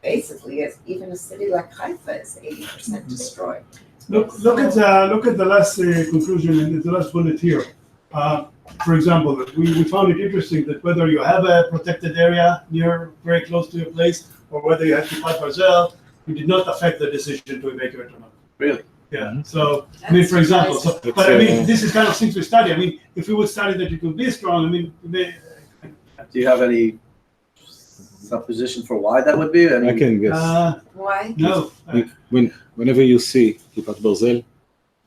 basically, even a city like Haifa is 80% destroyed. Look at the last conclusion and the last bullet here. For example, we found it interesting that whether you have a protected area very close to your place, or whether you have to fight Brazil, it did not affect the decision to evacuate or not. Really? Yeah. So I mean, for example, but I mean, this is kind of things we study. I mean, if we would study that it would be strong, I mean, Do you have any supposition for why that would be? I can guess. Why? No. Whenever you see Kipat Barzel,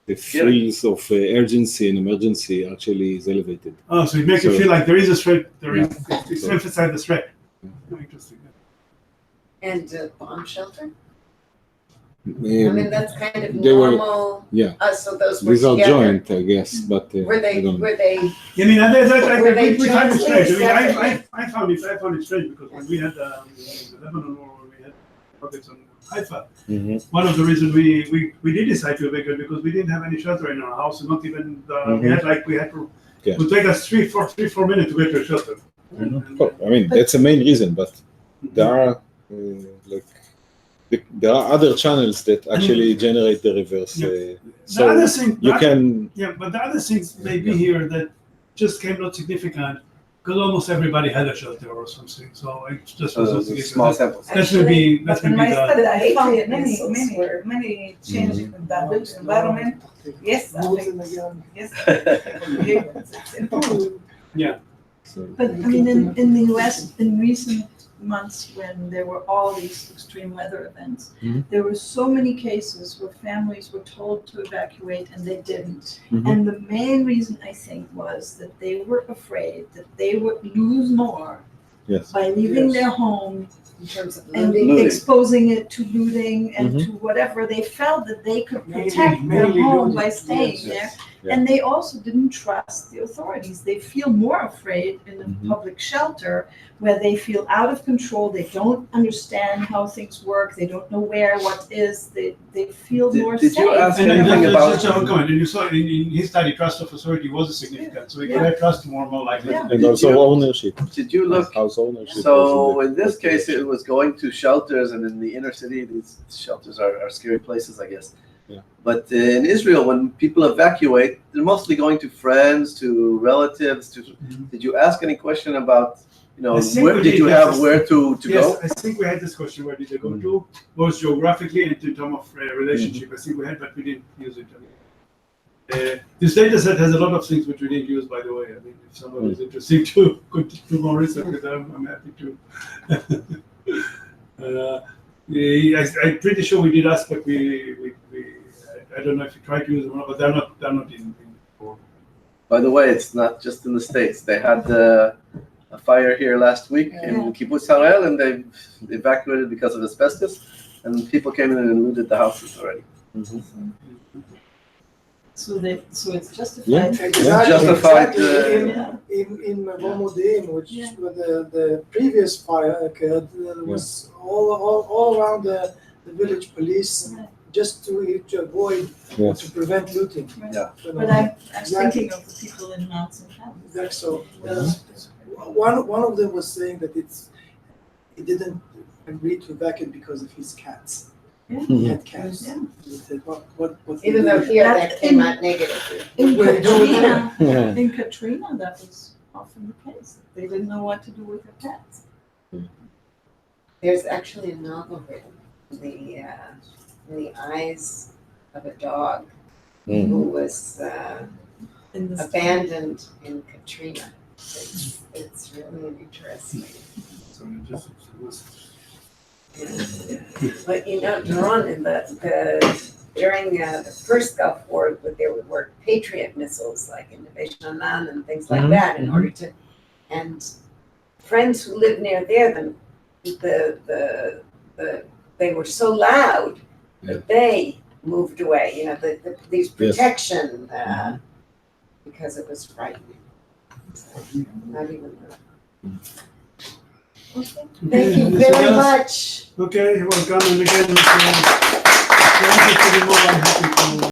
the feels of urgency and emergency actually is elevated. Oh, so it makes you feel like there is a threat. It's So- emphasized the threat. Interesting. And bomb shelter? I mean, that's kind of They were- normal. yeah. So those were These are together. joint, I guess, but Were I they, don't know. were they, I mean, Were they we find it strange. I mean, jointly I found it strange because when we had the Lebanon war, when we had rockets on Haifa, Mhm. one of the reasons we did decide to evacuate because we didn't have any shelter in our house, and not even we had to. Yeah. It would take us 4 minutes to get to a shelter. Oh, I mean, that's the main reason, but there are there are other channels that actually generate the reverse. The So other thing, you can, yeah, but the other things may be here that just came not significant because almost everybody had a shelter or something. So it just So was it not was a significant. small sample. That's maybe But in my the. study, I found Patriot many, missiles many, were- many changes in the built environment. Yes, yes. It's improved. But I mean, in the US, in recent months, when there were all these extreme weather events, Mhm. there were so many cases where families were told to evacuate and they didn't. Mhm. And the main reason, I think, was that they were afraid that they would lose more yes. by leaving Yes. their home in terms of and looting? exposing it to looting and Mhm. to whatever. They felt that they could Mainly- protect their mainly home looting, by staying yes. there. Yeah. And they also didn't trust the authorities. They feel more afraid in a Mhm. public shelter where they feel out of control. They don't understand how things work. They don't know where what is. They feel Did- more did you safe. ask And anything that's about- just a comment. And you saw in his study, trust of authority was significant. So we Yeah. could have trust more likely. Yeah. And Did also you- ownership. Did you look? House ownership. So was in this the case, it direction. was going to shelters, and in the inner city, these shelters are scary places, I guess. Yeah. But in Israel, when people evacuate, they're mostly going to friends, to relatives. Did you ask any question about, I think where we did did, you yes. have where to Yes, go? I think we had this question. Where did they go to? Both geographically and in terms of relationship. I think we had, but we didn't use it. I mean, this data set has a lot of things which we didn't use, by the way. I mean, if someone is interested to could do more research with them, I'm happy to. I'm pretty sure we did ask, but I don't know if you tried to use them or not, but they're not in. By the way, it's not just in the States. They had a fire here last week in Kibbutz Harel, and they evacuated because of asbestos, and people came in and looted the houses already. So it's justified. Yeah. Exactly, Justified, exactly. Yeah. In Mavo Modi'in, which Yeah. where the previous fire occurred, there was all around the village police Right. just to avoid or Yes. to prevent looting. Right. Yeah. But I'm Exactly. thinking of the people in Mounts and Towns. Exactly. So one of them was saying that he didn't agree to evacuate because of his cats. He had cats. Yeah. He said, what Even though here That that came in- out negative. In What are you doing Katrina, in Katrina, that was often the case. They didn't know what to do with their cats. There's actually a novel written, in the eyes of a dog who was In the abandoned in Katrina. It's really interesting. But Doron, during the first Gulf War, there were Patriot missiles like in Neve Sha'anan and things like that in order to, and friends who lived near there, they were so loud that they moved away. These protection because it was frightening. So, not even. Thank you very much. Okay, welcome, and again, if you're interested in more, I'm happy to.